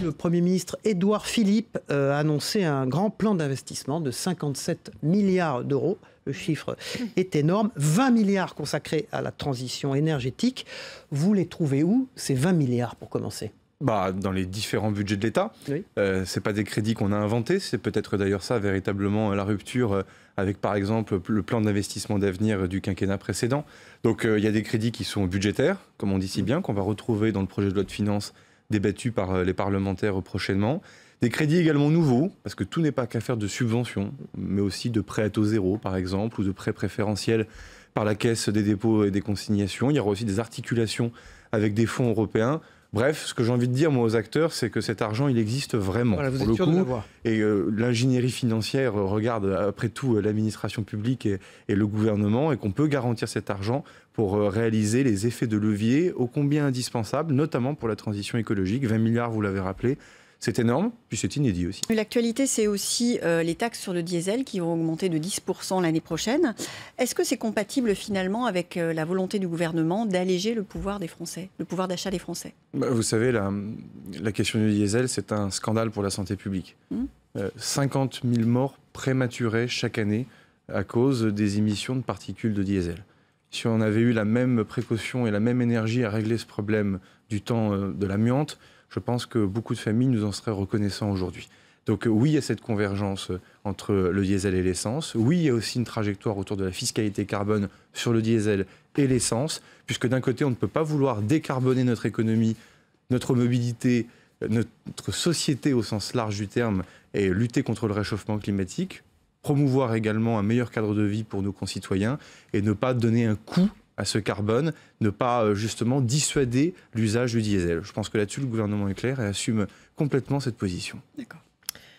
le Premier ministre Édouard Philippe a annoncé un grand plan d'investissement de 57 milliards d'euros. Le chiffre est énorme. 20 milliards consacrés à la transition énergétique. Vous les trouvez où, ces 20 milliards, pour commencer ? Dans les différents budgets de l'État. Oui. C'est pas des crédits qu'on a inventés, c'est peut-être d'ailleurs ça véritablement la rupture avec par exemple le plan d'investissement d'avenir du quinquennat précédent. Donc il y a des crédits qui sont budgétaires, comme on dit si bien, qu'on va retrouver dans le projet de loi de finances débattu par les parlementaires prochainement. Des crédits également nouveaux, parce que tout n'est pas qu'affaire de subventions, mais aussi de prêts à taux zéro par exemple, ou de prêts préférentiels par la Caisse des dépôts et des consignations. Il y aura aussi des articulations avec des fonds européens. Bref, ce que j'ai envie de dire, moi, aux acteurs, c'est que cet argent, il existe vraiment. Voilà, vous pour êtes le sûr coup. de l'avoir. Et l'ingénierie financière regarde, après tout, l'administration publique et le gouvernement, et qu'on peut garantir cet argent pour réaliser les effets de levier ô combien indispensables, notamment pour la transition écologique. 20 milliards, vous l'avez rappelé. C'est énorme, puis c'est inédit aussi. L'actualité, c'est aussi les taxes sur le diesel qui vont augmenter de 10% l'année prochaine. Est-ce que c'est compatible finalement avec la volonté du gouvernement d'alléger le pouvoir des Français, le pouvoir d'achat des Français ? Vous savez, la question du diesel, c'est un scandale pour la santé publique. 50 000 morts prématurées chaque année à cause des émissions de particules de diesel. Si on avait eu la même précaution et la même énergie à régler ce problème du temps de l'amiante, je pense que beaucoup de familles nous en seraient reconnaissants aujourd'hui. Donc oui, il y a cette convergence entre le diesel et l'essence. Oui, il y a aussi une trajectoire autour de la fiscalité carbone sur le diesel et l'essence, puisque d'un côté, on ne peut pas vouloir décarboner notre économie, notre mobilité, notre société au sens large du terme, et lutter contre le réchauffement climatique, promouvoir également un meilleur cadre de vie pour nos concitoyens, et ne pas donner un coup à ce carbone, ne pas justement dissuader l'usage du diesel. Je pense que là-dessus, le gouvernement est clair et assume complètement cette position. D'accord.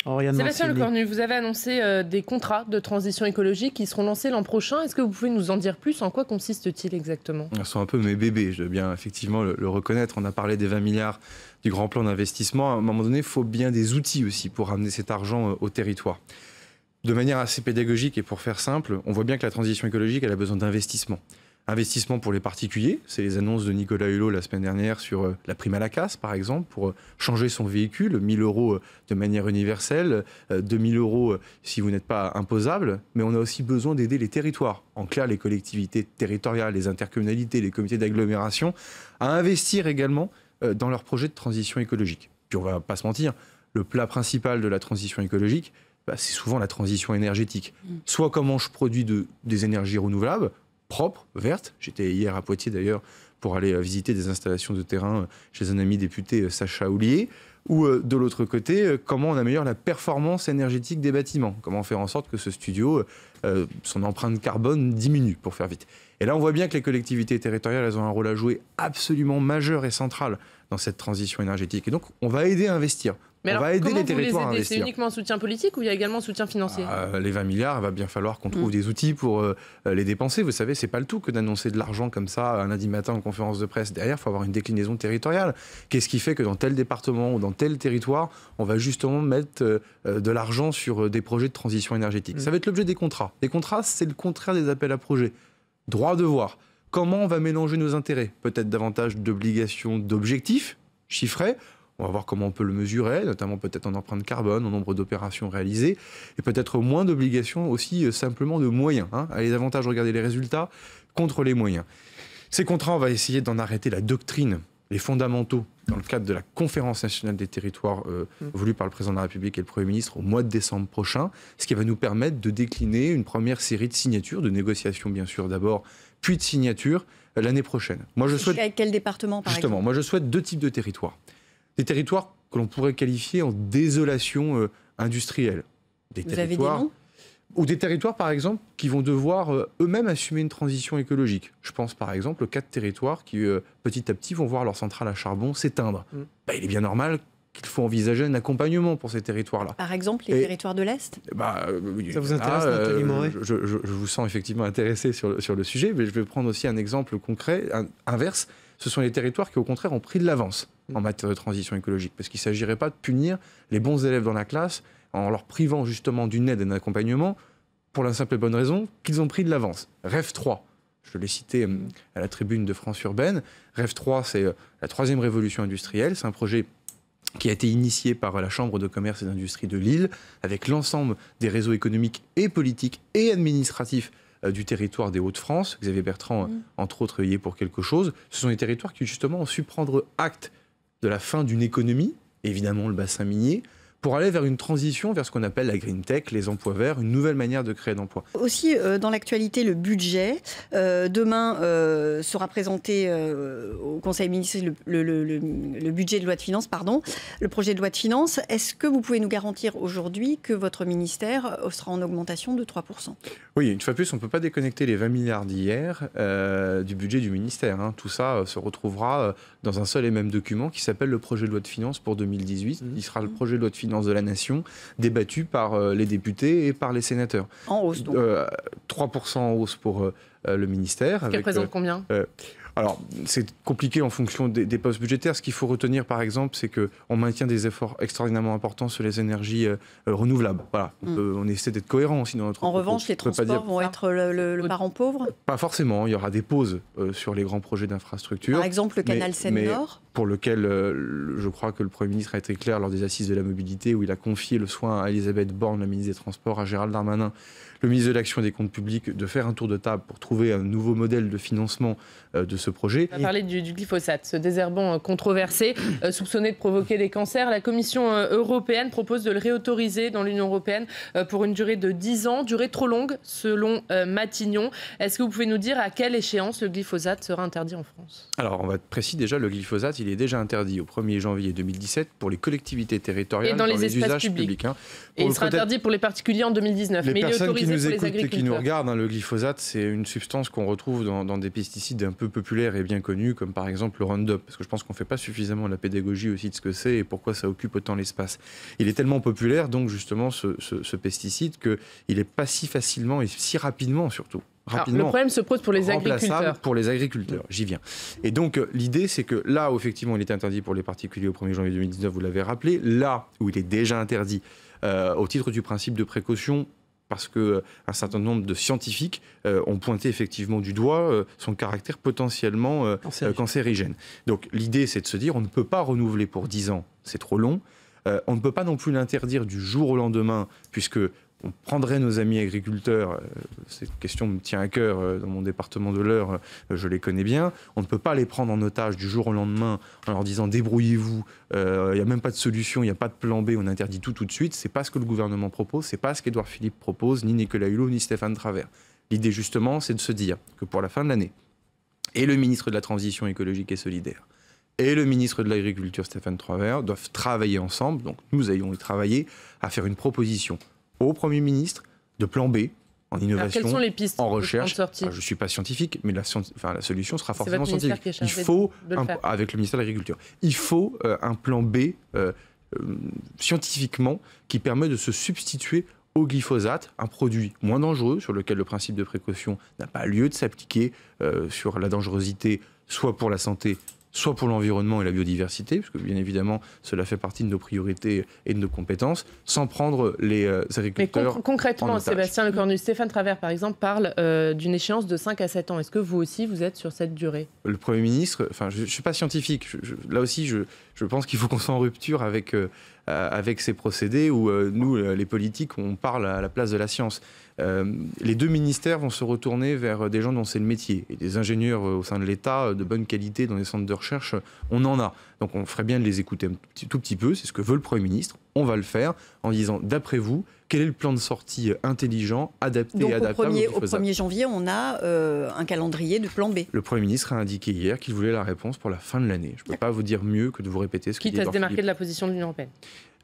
Sébastien Lecornu, vous avez annoncé des contrats de transition écologique qui seront lancés l'an prochain. Est-ce que vous pouvez nous en dire plus ? En quoi consiste-t-il exactement ? Ce sont un peu mes bébés, je dois bien effectivement le reconnaître. On a parlé des 20 milliards du grand plan d'investissement. À un moment donné, il faut bien des outils aussi pour ramener cet argent au territoire. De manière assez pédagogique et pour faire simple, on voit bien que la transition écologique, elle a besoin d'investissement. Investissement pour les particuliers, c'est les annonces de Nicolas Hulot la semaine dernière sur la prime à la casse, par exemple, pour changer son véhicule, 1 000 € de manière universelle, 2 000 € si vous n'êtes pas imposable. Mais on a aussi besoin d'aider les territoires, en clair les collectivités territoriales, les intercommunalités, les comités d'agglomération, à investir également dans leurs projets de transition écologique. Puis on ne va pas se mentir, le plat principal de la transition écologique, c'est souvent la transition énergétique. Soit comment je produis des énergies renouvelables, propre, verte. J'étais hier à Poitiers d'ailleurs pour aller visiter des installations de terrain chez un ami député, Sacha Houlier. Ou de l'autre côté, comment on améliore la performance énergétique des bâtiments. Comment faire en sorte que ce studio, son empreinte carbone diminue, pour faire vite. Et là, on voit bien que les collectivités territoriales, elles ont un rôle à jouer absolument majeur et central dans cette transition énergétique. Et donc, on va aider à investir. Mais on alors, va aider comment les territoires à investir. C'est uniquement un soutien politique ou il y a également un soutien financier ? Les 20 milliards, il va bien falloir qu'on trouve des outils pour les dépenser. Vous savez, c'est pas le tout que d'annoncer de l'argent comme ça un lundi matin en conférence de presse. Derrière, il faut avoir une déclinaison territoriale. Qu'est-ce qui fait que dans tel département ou dans tel territoire, on va justement mettre de l'argent sur des projets de transition énergétique ? Ça va être l'objet des contrats. Les contrats, c'est le contraire des appels à projets. Droit-devoir. Comment on va mélanger nos intérêts ? Peut-être davantage d'obligations, d'objectifs chiffrés. On va voir comment on peut le mesurer, notamment peut-être en empreinte carbone, en nombre d'opérations réalisées, et peut-être moins d'obligations aussi simplement de moyens. Allez davantage regarder les résultats contre les moyens. Ces contrats, on va essayer d'en arrêter la doctrine, les fondamentaux, dans le cadre de la conférence nationale des territoires voulue par le président de la République et le Premier ministre au mois de décembre prochain, ce qui va nous permettre de décliner une première série de signatures, de négociations bien sûr d'abord, puis de signatures l'année prochaine. Moi, je souhaite, avec quel département, par justement, exemple ? Moi, je souhaite 2 types de territoires. Des territoires que l'on pourrait qualifier en désolation industrielle. Vous avez des noms ? Ou des territoires, par exemple, qui vont devoir eux-mêmes assumer une transition écologique. Je pense, par exemple, aux 4 territoires qui, petit à petit, vont voir leur centrale à charbon s'éteindre. Il est bien normal qu'il faut envisager un accompagnement pour ces territoires-là. Par exemple, les territoires de l'Est ? Ça vous intéresse, Nathalie Moret ? Je vous sens effectivement intéressé sur le sujet, mais je vais prendre aussi un exemple concret, inverse. Ce sont les territoires qui, au contraire, ont pris de l'avance en matière de transition écologique. Parce qu'il ne s'agirait pas de punir les bons élèves dans la classe en leur privant justement d'une aide et d'un accompagnement pour la simple et bonne raison qu'ils ont pris de l'avance. REV 3, je l'ai cité à la tribune de France Urbaine. REV 3, c'est la 3e révolution industrielle. C'est un projet qui a été initié par la Chambre de commerce et d'industrie de Lille, avec l'ensemble des réseaux économiques et politiques et administratifs du territoire des Hauts-de-France. Xavier Bertrand, entre autres, y est pour quelque chose. Ce sont des territoires qui, justement, ont su prendre acte de la fin d'une économie, évidemment le bassin minier, pour aller vers une transition vers ce qu'on appelle la green tech, les emplois verts, une nouvelle manière de créer d'emplois. Aussi, dans l'actualité, le budget. Demain sera présenté au Conseil ministériel le budget de loi de finances, le projet de loi de finances. Est-ce que vous pouvez nous garantir aujourd'hui que votre ministère sera en augmentation de 3%? Oui, une fois de plus, on ne peut pas déconnecter les 20 milliards d'hier du budget du ministère. Tout ça se retrouvera dans un seul et même document qui s'appelle le projet de loi de finances pour 2018. Il sera le projet de loi de finances de la nation, débattu par les députés et par les sénateurs. En hausse, donc 3% en hausse pour le ministère. Ça représente combien alors, c'est compliqué en fonction des postes budgétaires. Ce qu'il faut retenir, par exemple, c'est qu'on maintient des efforts extraordinairement importants sur les énergies renouvelables. Voilà. On essaie d'être cohérent aussi dans notre propos. Revanche, les transports vont être le parent pauvre? Pas forcément. Il y aura des pauses sur les grands projets d'infrastructure. Par exemple, le canal Seine-Nord, pour lequel je crois que le Premier ministre a été clair lors des assises de la mobilité, où il a confié le soin à Elisabeth Borne, la ministre des Transports, à Gérald Darmanin, le ministre de l'Action et des Comptes Publics, de faire un tour de table pour trouver un nouveau modèle de financement de ce projet. On va parler du glyphosate, ce désherbant controversé, soupçonné de provoquer des cancers. La Commission européenne propose de le réautoriser dans l'Union européenne pour une durée de 10 ans, durée trop longue selon Matignon. Est-ce que vous pouvez nous dire à quelle échéance le glyphosate sera interdit en France? Alors, on va être précis déjà, le glyphosate, il est déjà interdit au 1er janvier 2017 pour les collectivités territoriales et dans les espaces usages publics. Et il sera interdit pour les particuliers en 2019, mais il est autorisé pour les agriculteurs. Qui nous regardent, le glyphosate, c'est une substance qu'on retrouve dans des pesticides un peu populaires et bien connus, comme par exemple le Roundup, parce que je pense qu'on ne fait pas suffisamment la pédagogie aussi de ce que c'est et pourquoi ça occupe autant l'espace. Il est tellement populaire, donc justement, ce pesticide, qu'il n'est pas si facilement et si rapidement, surtout. Alors, le problème se pose pour les agriculteurs. Pour les agriculteurs, j'y viens. Et donc, l'idée, c'est que là où, effectivement, il est interdit pour les particuliers au 1er janvier 2019, vous l'avez rappelé, là où il est déjà interdit au titre du principe de précaution, parce qu'un certain nombre de scientifiques ont pointé effectivement du doigt son caractère potentiellement cancérigène. Donc l'idée, c'est de se dire, on ne peut pas renouveler pour 10 ans, c'est trop long. On ne peut pas non plus l'interdire du jour au lendemain, puisque on prendrait nos amis agriculteurs, cette question me tient à cœur dans mon département de l'Eure, je les connais bien, on ne peut pas les prendre en otage du jour au lendemain en leur disant débrouillez-vous, il n'y a même pas de solution, il n'y a pas de plan B, on interdit tout de suite. C'est pas ce que le gouvernement propose, c'est pas ce qu'Édouard Philippe propose, ni Nicolas Hulot, ni Stéphane Travert. L'idée justement, c'est de se dire que pour la fin de l'année, et le ministre de la Transition écologique et solidaire, et le ministre de l'Agriculture, Stéphane Travert, doivent travailler ensemble, donc nous allons y travailler, à faire une proposition au Premier ministre de plan B en innovation, quelles sont les pistes en recherche. Je ne suis pas scientifique, mais la solution sera forcément scientifique. Il faut, avec le ministère de l'Agriculture, il faut un plan B scientifiquement qui permet de se substituer au glyphosate, un produit moins dangereux sur lequel le principe de précaution n'a pas lieu de s'appliquer sur la dangerosité, soit pour la santé, soit pour l'environnement et la biodiversité, parce que bien évidemment, cela fait partie de nos priorités et de nos compétences, sans prendre les agriculteurs. Mais concrètement, Sébastien Lecornu, Stéphane Travert, par exemple, parle d'une échéance de 5 à 7 ans. Est-ce que vous aussi, vous êtes sur cette durée? Le Premier ministre, je ne suis pas scientifique, là aussi, je pense qu'il faut qu'on soit en rupture avec ces procédés où nous, les politiques, on parle à la place de la science. Les deux ministères vont se retourner vers des gens dont c'est le métier. Et des ingénieurs au sein de l'État de bonne qualité dans les centres de recherche, on en a. Donc on ferait bien de les écouter un tout petit peu, c'est ce que veut le Premier ministre. On va le faire en disant, d'après vous, quel est le plan de sortie intelligent, adapté et adaptable au 1er janvier, on a un calendrier de plan B. Le Premier ministre a indiqué hier qu'il voulait la réponse pour la fin de l'année. Je ne peux pas vous dire mieux que de vous répéter ce qu'il dit. Quitte à se démarquer de la position de l'Union européenne.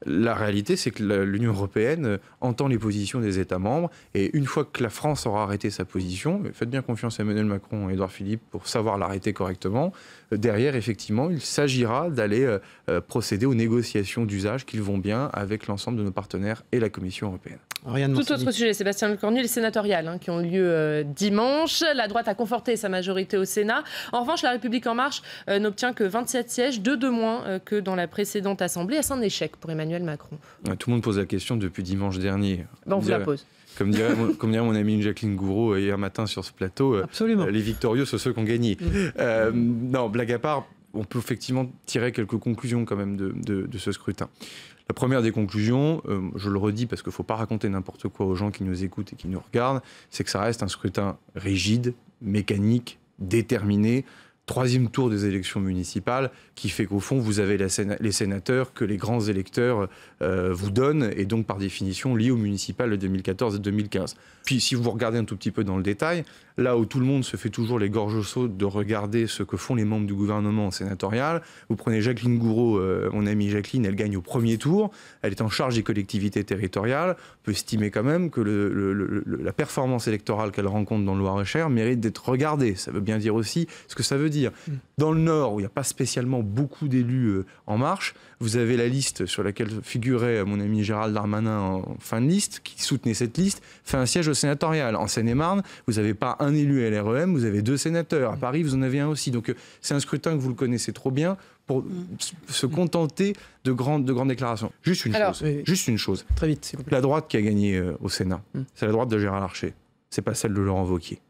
La réalité, c'est que l'Union européenne entend les positions des États membres et une fois que la France aura arrêté sa position, faites bien confiance à Emmanuel Macron et Édouard Philippe pour savoir l'arrêter correctement, derrière, effectivement, il s'agira d'aller procéder aux négociations d'usage qui vont bien avec l'ensemble de nos partenaires et la Commission européenne. Tout autre sujet, Sébastien Lecornu, les sénatoriales qui ont lieu dimanche. La droite a conforté sa majorité au Sénat. En revanche, La République En Marche n'obtient que 27 sièges, 2 de moins que dans la précédente Assemblée. Est-ce un échec pour Emmanuel Macron? Tout le monde pose la question depuis dimanche dernier. On vous la pose. Comme dirait mon amie Jacqueline Gouraud hier matin sur ce plateau, les victorieux, sont ceux qui ont gagné. Non, blague à part, on peut effectivement tirer quelques conclusions quand même de ce scrutin. La première des conclusions, je le redis parce qu'il ne faut pas raconter n'importe quoi aux gens qui nous écoutent et qui nous regardent, c'est que ça reste un scrutin rigide, mécanique, déterminé. Troisième tour des élections municipales qui fait qu'au fond, vous avez les sénateurs que les grands électeurs vous donnent et donc par définition liés aux municipales de 2014 et 2015. Puis si vous regardez un tout petit peu dans le détail, là où tout le monde se fait toujours les gorges chaudes de regarder ce que font les membres du gouvernement sénatorial, vous prenez Jacqueline Gourault, mon amie Jacqueline, elle gagne au premier tour, elle est en charge des collectivités territoriales, on peut estimer quand même que la performance électorale qu'elle rencontre dans le Loir-et-Cher mérite d'être regardée. Ça veut bien dire aussi ce que ça veut dire. Dans le Nord, où il n'y a pas spécialement beaucoup d'élus En Marche, vous avez la liste sur laquelle figurait mon ami Gérald Darmanin en fin de liste, qui soutenait cette liste, fait un siège au sénatorial. En Seine-et-Marne, vous n'avez pas un élu LREM, vous avez 2 sénateurs. À Paris, vous en avez un aussi. Donc c'est un scrutin que vous le connaissez trop bien pour se contenter de grandes déclarations. Juste une chose. Très vite, s'il vous plaît. La droite qui a gagné au Sénat, c'est la droite de Gérard Larcher. C'est pas celle de Laurent Wauquiez.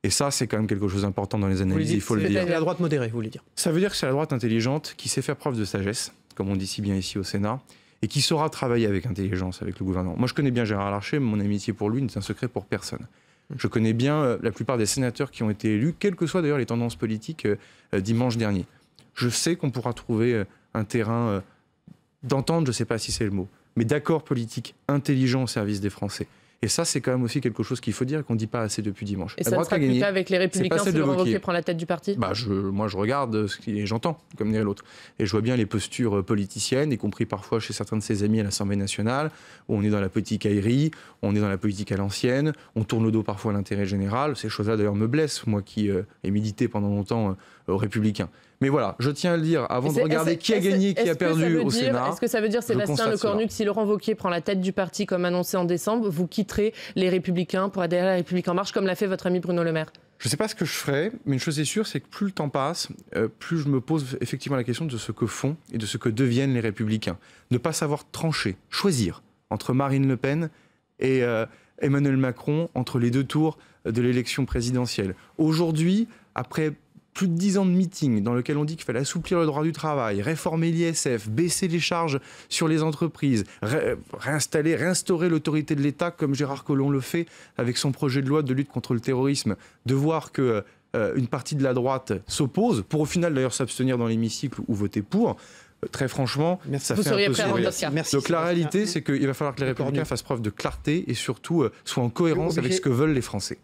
Et ça, c'est quand même quelque chose d'important dans les analyses, il faut le dire. C'est la droite modérée, vous voulez dire. Ça veut dire que c'est la droite intelligente qui sait faire preuve de sagesse, comme on dit si bien ici au Sénat, et qui saura travailler avec intelligence avec le gouvernement. Moi, je connais bien Gérard Larcher, mais mon amitié pour lui n'est un secret pour personne. Je connais bien la plupart des sénateurs qui ont été élus, quelles que soient d'ailleurs les tendances politiques dimanche dernier. Je sais qu'on pourra trouver un terrain d'entente, je ne sais pas si c'est le mot, mais d'accord politique, intelligent au service des Français. Et ça, c'est quand même aussi quelque chose qu'il faut dire et qu'on ne dit pas assez depuis dimanche. Et ça ne sera plus le cas avec les Républicains si Laurent Wauquiez prend la tête du parti ? Moi, je regarde et j'entends, comme dirait l'autre. Et je vois bien les postures politiciennes, y compris parfois chez certains de ses amis à l'Assemblée nationale, où on est dans la politicaillerie, on est dans la politique à l'ancienne, on tourne le dos parfois à l'intérêt général. Ces choses-là, d'ailleurs, me blessent, moi qui ai milité pendant longtemps aux Républicains. Mais voilà, je tiens à le dire, avant de regarder qui a gagné, qui a perdu au Sénat. Est-ce que ça veut dire, Sébastien Lecornu, que si Laurent Wauquiez prend la tête du parti comme annoncé en décembre, vous quitterez les Républicains pour adhérer à la République En Marche, comme l'a fait votre ami Bruno Le Maire ? Je ne sais pas ce que je ferai, mais une chose est sûre, c'est que plus le temps passe, plus je me pose effectivement la question de ce que font et de ce que deviennent les Républicains. Ne pas savoir trancher, choisir entre Marine Le Pen et Emmanuel Macron, entre les 2 tours de l'élection présidentielle. Aujourd'hui, après plus de 10 ans de meeting dans lequel on dit qu'il fallait assouplir le droit du travail, réformer l'ISF, baisser les charges sur les entreprises, réinstaurer l'autorité de l'État comme Gérard Collomb le fait avec son projet de loi de lutte contre le terrorisme, de voir que une partie de la droite s'oppose, pour au final d'ailleurs s'abstenir dans l'hémicycle ou voter pour. Très franchement, ça fait un peu sourire. Donc la réalité, c'est qu'il va falloir que les Républicains fassent preuve de clarté et surtout soient en cohérence avec ce que veulent les Français.